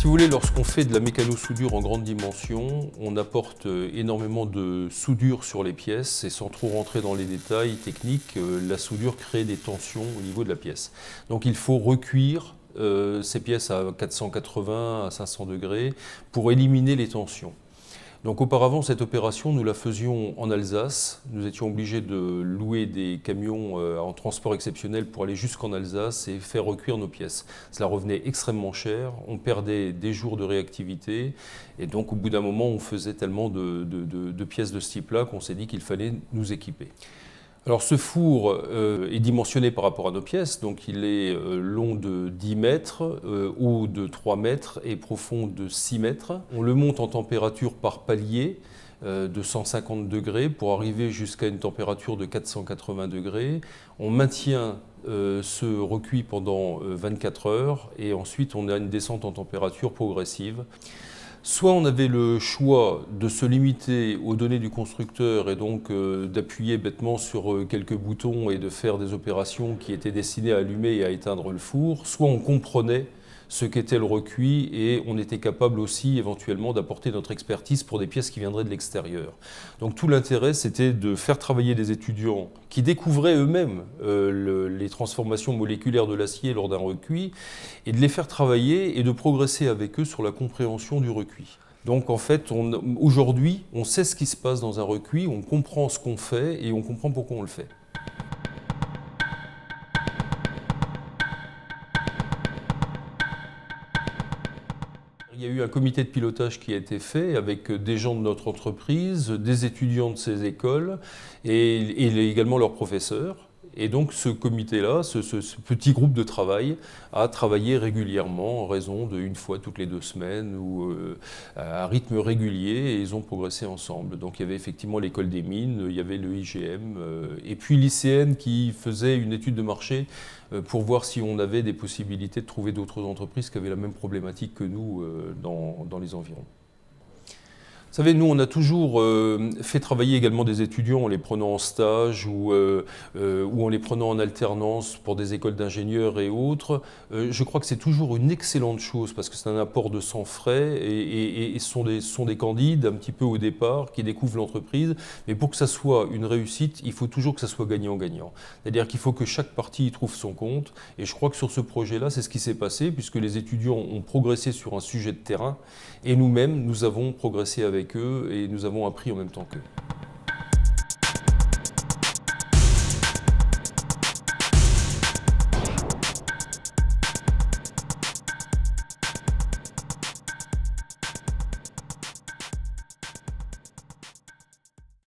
Si vous voulez, lorsqu'on fait de la mécano-soudure en grande dimension, on apporte énormément de soudure sur les pièces et sans trop rentrer dans les détails techniques, la soudure crée des tensions au niveau de la pièce. Donc il faut recuire ces pièces à 480 à 500 degrés pour éliminer les tensions. Donc auparavant, cette opération, nous la faisions en Alsace. Nous étions obligés de louer des camions en transport exceptionnel pour aller jusqu'en Alsace et faire recuire nos pièces. Cela revenait extrêmement cher, on perdait des jours de réactivité et donc au bout d'un moment, on faisait tellement de pièces de ce type-là qu'on s'est dit qu'il fallait nous équiper. Alors ce four est dimensionné par rapport à nos pièces, donc il est long de 10 mètres, haut de 3 mètres et profond de 6 mètres. On le monte en température par palier de 150 degrés pour arriver jusqu'à une température de 480 degrés. On maintient ce recuit pendant 24 heures et ensuite on a une descente en température progressive. Soit on avait le choix de se limiter aux données du constructeur et donc d'appuyer bêtement sur quelques boutons et de faire des opérations qui étaient destinées à allumer et à éteindre le four, soit on comprenait ce qu'était le recuit et on était capable aussi éventuellement d'apporter notre expertise pour des pièces qui viendraient de l'extérieur. Donc tout l'intérêt c'était de faire travailler des étudiants qui découvraient eux-mêmes les transformations moléculaires de l'acier lors d'un recuit et de les faire travailler et de progresser avec eux sur la compréhension du recuit. Donc en fait, aujourd'hui, on sait ce qui se passe dans un recuit, on comprend ce qu'on fait et on comprend pourquoi on le fait. Il y a eu un comité de pilotage qui a été fait avec des gens de notre entreprise, des étudiants de ces écoles et également leurs professeurs. Et donc ce comité-là, ce petit groupe de travail, a travaillé régulièrement en raison d'une fois toutes les 2 semaines ou à un rythme régulier et ils ont progressé ensemble. Donc il y avait effectivement l'école des mines, il y avait le IGM et puis l'ICN qui faisait une étude de marché pour voir si on avait des possibilités de trouver d'autres entreprises qui avaient la même problématique que nous dans les environs. Vous savez, nous, on a toujours fait travailler également des étudiants en les prenant en stage ou en les prenant en alternance pour des écoles d'ingénieurs et autres. Je crois que c'est toujours une excellente chose parce que c'est un apport de sang frais et ce sont des candides un petit peu au départ qui découvrent l'entreprise. Mais pour que ça soit une réussite, il faut toujours que ça soit gagnant-gagnant. C'est-à-dire qu'il faut que chaque partie y trouve son compte. Et je crois que sur ce projet-là, c'est ce qui s'est passé puisque les étudiants ont progressé sur un sujet de terrain et nous-mêmes, nous avons progressé avec eux et nous avons appris en même temps qu'eux.